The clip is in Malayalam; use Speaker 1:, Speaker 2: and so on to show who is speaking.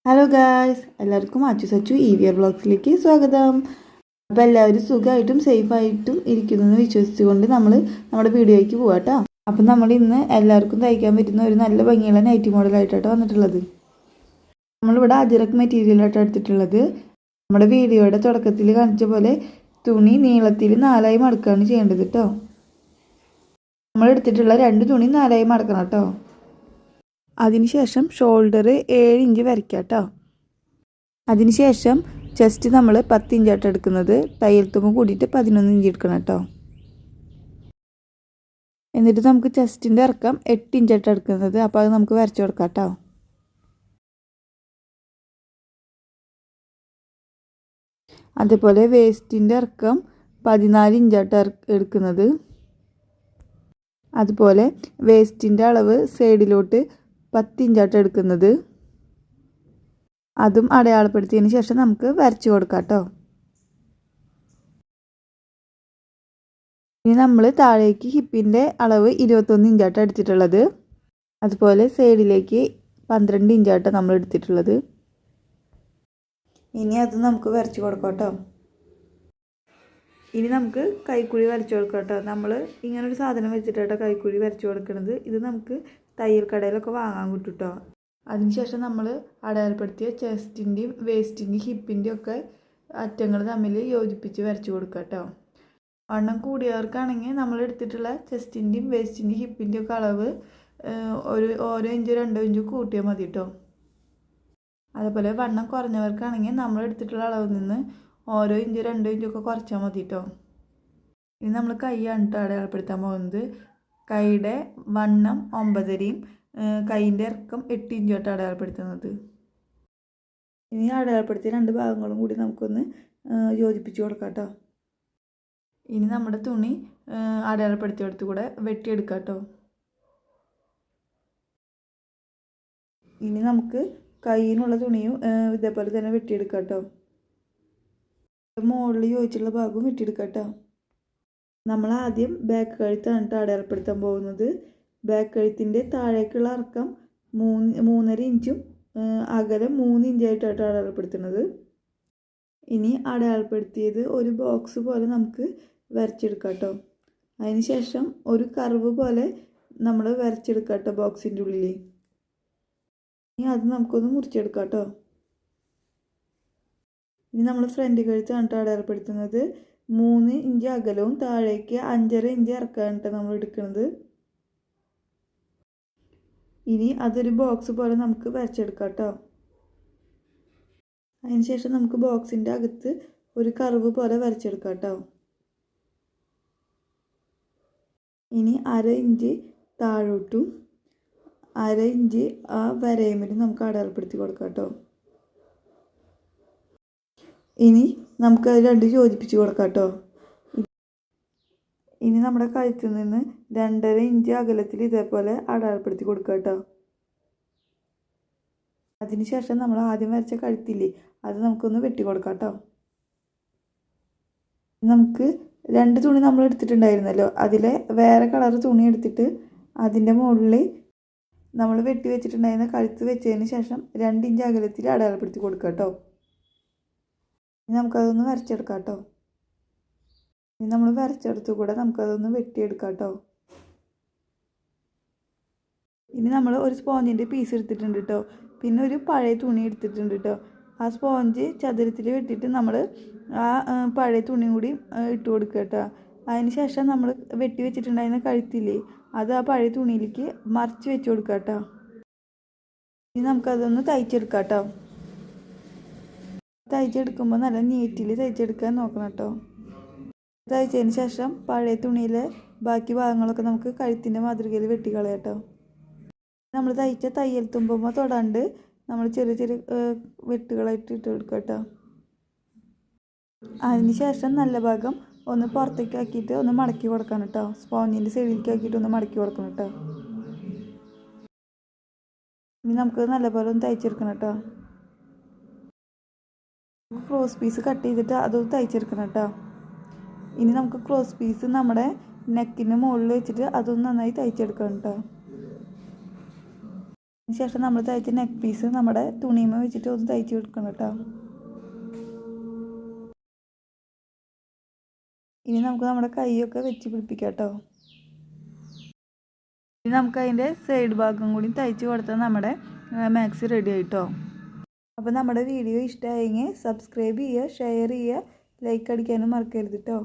Speaker 1: ഹലോ ഗായ്സ്, എല്ലാവർക്കും അച്ചു EVR വ്ളോഗ്സിലേക്ക് സ്വാഗതം. അപ്പോൾ എല്ലാവരും സുഖമായിട്ടും സേഫായിട്ടും ഇരിക്കുന്നു എന്ന് വിശ്വസിച്ചുകൊണ്ട് നമ്മൾ നമ്മുടെ വീഡിയോയ്ക്ക് പോകാം കേട്ടോ. അപ്പം നമ്മൾ ഇന്ന് എല്ലാവർക്കും തയ്ക്കാൻ പറ്റുന്ന ഒരു നല്ല ഭംഗിയുള്ള നൈറ്റി മോഡലായിട്ടാണ് വന്നിട്ടുള്ളത്. നമ്മളിവിടെ അജറക് മെറ്റീരിയലായിട്ടാണ് എടുത്തിട്ടുള്ളത്. നമ്മുടെ വീഡിയോയുടെ തുടക്കത്തിൽ കാണിച്ച പോലെ തുണി നീളത്തിൽ 4ആയി മടക്കുകയാണ് ചെയ്യേണ്ടത് കേട്ടോ. നമ്മൾ എടുത്തിട്ടുള്ള 2 തുണി 4ആയി മടക്കണം കേട്ടോ. അതിനുശേഷം ഷോൾഡർ 7 ഇഞ്ച് വരയ്ക്കാം കേട്ടോ. അതിനുശേഷം ചെസ്റ്റ് നമ്മൾ 10 ഇഞ്ചായിട്ട് എടുക്കുന്നത്, തയ്യൽ തുമ്പ് കൂടിയിട്ട് 11 ഇഞ്ച് എടുക്കണം കേട്ടോ. എന്നിട്ട് നമുക്ക് ചെസ്റ്റിൻ്റെ ഇറക്കം 8 ഇഞ്ചായിട്ട് എടുക്കുന്നത്, അപ്പോൾ അത് നമുക്ക് വരച്ചു കൊടുക്കാം കേട്ടോ. അതേപോലെ വേസ്റ്റിൻ്റെ ഇറക്കം 14 ഇഞ്ചായിട്ട് എടുക്കുന്നത്. അതുപോലെ വേസ്റ്റിൻ്റെ അളവ് സൈഡിലോട്ട് 10 ഇഞ്ചായിട്ട് എടുക്കുന്നത്, അതും അടയാളപ്പെടുത്തിയതിന് ശേഷം നമുക്ക് വരച്ചു കൊടുക്കാം കേട്ടോ. ഇനി നമ്മൾ താഴേക്ക് ഹിപ്പിൻ്റെ അളവ് 21 ഇഞ്ചായിട്ട് എടുത്തിട്ടുള്ളത്. അതുപോലെ സൈഡിലേക്ക് 12 ഇഞ്ചായിട്ട് നമ്മൾ എടുത്തിട്ടുള്ളത്. ഇനി അത് നമുക്ക് വരച്ചു കൊടുക്കാം കേട്ടോ. ഇനി നമുക്ക് കൈക്കുഴി വരച്ചു കൊടുക്കാം കേട്ടോ. നമ്മൾ ഇങ്ങനൊരു സാധനം വെച്ചിട്ടാണ് കൈക്കുഴി വരച്ചു കൊടുക്കുന്നത്. ഇത് നമുക്ക് തയ്യൽ കടയിലൊക്കെ വാങ്ങാൻ കിട്ടും കേട്ടോ. അതിനുശേഷം നമ്മൾ അടയാളപ്പെടുത്തിയ ചെസ്റ്റിൻ്റെയും വേസ്റ്റിൻ്റെയും ഹിപ്പിൻ്റെയും ഒക്കെ അറ്റങ്ങൾ തമ്മിൽ യോജിപ്പിച്ച് വരച്ചു കൊടുക്കുക കേട്ടോ. വണ്ണം കൂടിയവർക്കാണെങ്കിൽ നമ്മൾ എടുത്തിട്ടുള്ള ചെസ്റ്റിൻ്റെയും വേസ്റ്റിൻ്റെയും ഹിപ്പിൻ്റെയും ഒക്കെ അളവ് ഓരോ ഇഞ്ച് 2 ഇഞ്ച് കൂട്ടിയാൽ മതി കേട്ടോ. അതേപോലെ വണ്ണം കുറഞ്ഞവർക്കാണെങ്കിൽ നമ്മൾ എടുത്തിട്ടുള്ള അളവിൽ നിന്ന് ഓരോ ഇഞ്ച് 2 ഇഞ്ചൊക്കെ കുറച്ചാൽ മതി കേട്ടോ. ഇനി നമ്മൾ കൈയാണ് കേട്ടോ അടയാളപ്പെടുത്താൻ പോകുന്നത്. കൈയുടെ വണ്ണം 9.5യും കൈയിൻ്റെ ഇറക്കം 8 ഇഞ്ചായിട്ട് അടയാളപ്പെടുത്തുന്നത്. ഇനി അടയാളപ്പെടുത്തിയ 2 ഭാഗങ്ങളും കൂടി നമുക്കൊന്ന് യോജിപ്പിച്ച് കൊടുക്കാം കേട്ടോ. ഇനി നമ്മുടെ തുണി അടയാളപ്പെടുത്തിയെടുത്ത് കൂടെ വെട്ടിയെടുക്കാം കേട്ടോ. ഇനി നമുക്ക് കൈയിനുള്ള തുണിയും ഇതേപോലെ തന്നെ വെട്ടിയെടുക്കാം കേട്ടോ. മുകളിൽ യോജിച്ചുള്ള ഭാഗവും വെട്ടിയെടുക്കാം കേട്ടോ. നമ്മൾ ആദ്യം ബാക്ക് കഴുത്താണ് അടയാളപ്പെടുത്താൻ പോകുന്നത്. ബാക്ക് കഴുത്തിൻ്റെ താഴേക്കുള്ള ഇറക്കം 3.5 ഇഞ്ചും അകലം 3 ഇഞ്ചായിട്ടാണ് അടയാളപ്പെടുത്തുന്നത്. ഇനി അടയാളപ്പെടുത്തിയത് ഒരു ബോക്സ് പോലെ നമുക്ക് വരച്ചെടുക്കാം കേട്ടോ. അതിന് ശേഷം ഒരു കർവ് പോലെ നമ്മൾ വരച്ചെടുക്കാം കേട്ടോ ബോക്സിൻ്റെ ഉള്ളിൽ. ഇനി അത് നമുക്കൊന്ന് മുറിച്ചെടുക്കാം കേട്ടോ. ഇനി നമ്മൾ ഫ്രണ്ട് കഴുത്താണ് അടയാളപ്പെടുത്തുന്നത്. 3 ഇഞ്ച് അകലവും താഴേക്ക് 5.5 ഇഞ്ച് ഇറക്കാനായിട്ട് നമ്മൾ എടുക്കുന്നത്. ഇനി അതൊരു ബോക്സ് പോലെ നമുക്ക് വരച്ചെടുക്കാം കേട്ടോ. അതിനുശേഷം നമുക്ക് ബോക്സിൻ്റെ അകത്ത് ഒരു കർവ് പോലെ വരച്ചെടുക്കാം കേട്ടോ. ഇനി 1/2 ഇഞ്ച് താഴോട്ടും 1/2 ഇഞ്ച് ആ വരയുമ്പോൾ നമുക്ക് അടയാളപ്പെടുത്തി കൊടുക്കാം കേട്ടോ. ഇനി നമുക്കത് 2 യോജിപ്പിച്ച് കൊടുക്കാം കേട്ടോ. ഇനി നമ്മുടെ കഴുത്തിൽ നിന്ന് 2.5 ഇഞ്ച് അകലത്തിൽ ഇതേപോലെ അടയാളപ്പെടുത്തി കൊടുക്കുക കേട്ടോ. അതിനുശേഷം നമ്മൾ ആദ്യം വരച്ച കഴുത്തില്ലേ, അത് നമുക്കൊന്ന് വെട്ടി കൊടുക്കാം കേട്ടോ. നമുക്ക് 2 തുണി നമ്മൾ എടുത്തിട്ടുണ്ടായിരുന്നല്ലോ, അതിലെ വേറെ കളർ തുണി എടുത്തിട്ട് അതിൻ്റെ മുകളിൽ നമ്മൾ വെട്ടി വെച്ചിട്ടുണ്ടായിരുന്ന കഴുത്ത് വെച്ചതിന് ശേഷം 2 ഇഞ്ച് അകലത്തിൽ അടയാളപ്പെടുത്തി കൊടുക്കുക കേട്ടോ. ഇനി നമുക്കതൊന്ന് വരച്ചെടുക്കാം കേട്ടോ. ഇനി നമ്മൾ വരച്ചെടുത്തു കൂടെ നമുക്കതൊന്ന് വെട്ടിയെടുക്കാം കേട്ടോ. ഇനി നമ്മൾ ഒരു സ്പോഞ്ചിൻ്റെ പീസ് എടുത്തിട്ടുണ്ട് കേട്ടോ. പിന്നെ ഒരു പഴയ തുണി എടുത്തിട്ടുണ്ട് കേട്ടോ. ആ സ്പോഞ്ച് ചതുരത്തിൽ വെട്ടിയിട്ട് നമ്മൾ ആ പഴയ തുണി കൂടി ഇട്ട് കൊടുക്കുക കേട്ടോ. അതിന് ശേഷം നമ്മൾ വെട്ടി വെച്ചിട്ടുണ്ടായിരുന്ന കഴുത്തില്ലേ, അത് ആ പഴയ തുണിയിലേക്ക് മറിച്ച് വെച്ച് കൊടുക്കുക കേട്ടോ. ഇനി നമുക്കതൊന്ന് തയ്ച്ചെടുക്കാം കേട്ടോ. തയ്ച്ചെടുക്കുമ്പോൾ നല്ല നീറ്റിൽ തയ്ച്ചെടുക്കാൻ നോക്കണം കേട്ടോ. തയ്ച്ചതിന് ശേഷം പഴയ തുണിയിലെ ബാക്കി ഭാഗങ്ങളൊക്കെ നമുക്ക് കഴുത്തിൻ്റെ മാതൃകയിൽ വെട്ടിക്കളയാം കേട്ടോ. നമ്മൾ തയ്ച്ച തയ്യൽ തുമ്പുമ്പോൾ തൊടാണ്ട് നമ്മൾ ചെറിയ ചെറിയ വെട്ടുകളായിട്ട് ഇട്ട് കൊടുക്കുക കേട്ടോ. അതിന് ശേഷം നല്ല ഭാഗം ഒന്ന് പുറത്തേക്ക് ആക്കിയിട്ട് ഒന്ന് മടക്കി കൊടുക്കണം കേട്ടോ. സ്പോഞ്ചിൻ്റെ സൈഡിലേക്ക് ആക്കിയിട്ട് ഒന്ന് മടക്കി കൊടുക്കണം കേട്ടോ. ഇനി നമുക്ക് നല്ലപോലെ ഒന്ന് തയ്ച്ചെടുക്കണം കേട്ടോ. ക്രോസ് പീസ് കട്ട് ചെയ്തിട്ട് അതൊന്ന് തയ്ച്ചെടുക്കണം കേട്ടോ. ഇനി നമുക്ക് ക്രോസ് പീസ് നമ്മുടെ നെക്കിന് മുകളിൽ വെച്ചിട്ട് അതൊന്ന് നന്നായി തയ്ച്ചെടുക്കണം കേട്ടോ. അതിനുശേഷം നമ്മൾ തയ്ച്ച നെക്ക് പീസ് നമ്മുടെ തുണിമ വെച്ചിട്ട് ഒന്ന് തയ്ച്ച് കൊടുക്കണം കേട്ടോ. ഇനി നമുക്ക് നമ്മുടെ കൈയൊക്കെ വെച്ച് പിടിപ്പിക്കാം കേട്ടോ. ഇനി നമുക്ക് അതിൻ്റെ സൈഡ് ഭാഗം കൂടി തയ്ച്ച് കൊടുത്താൽ നമ്മുടെ മാക്സി റെഡി ആയിട്ടോ. അപ്പോൾ നമ്മുടെ വീഡിയോ ഇഷ്ടമായെങ്കിൽ സബ്സ്ക്രൈബ് ചെയ്യുക, ഷെയർ ചെയ്യുക, ലൈക്ക് അടിക്കാനും മറക്കരുത് കേട്ടോ.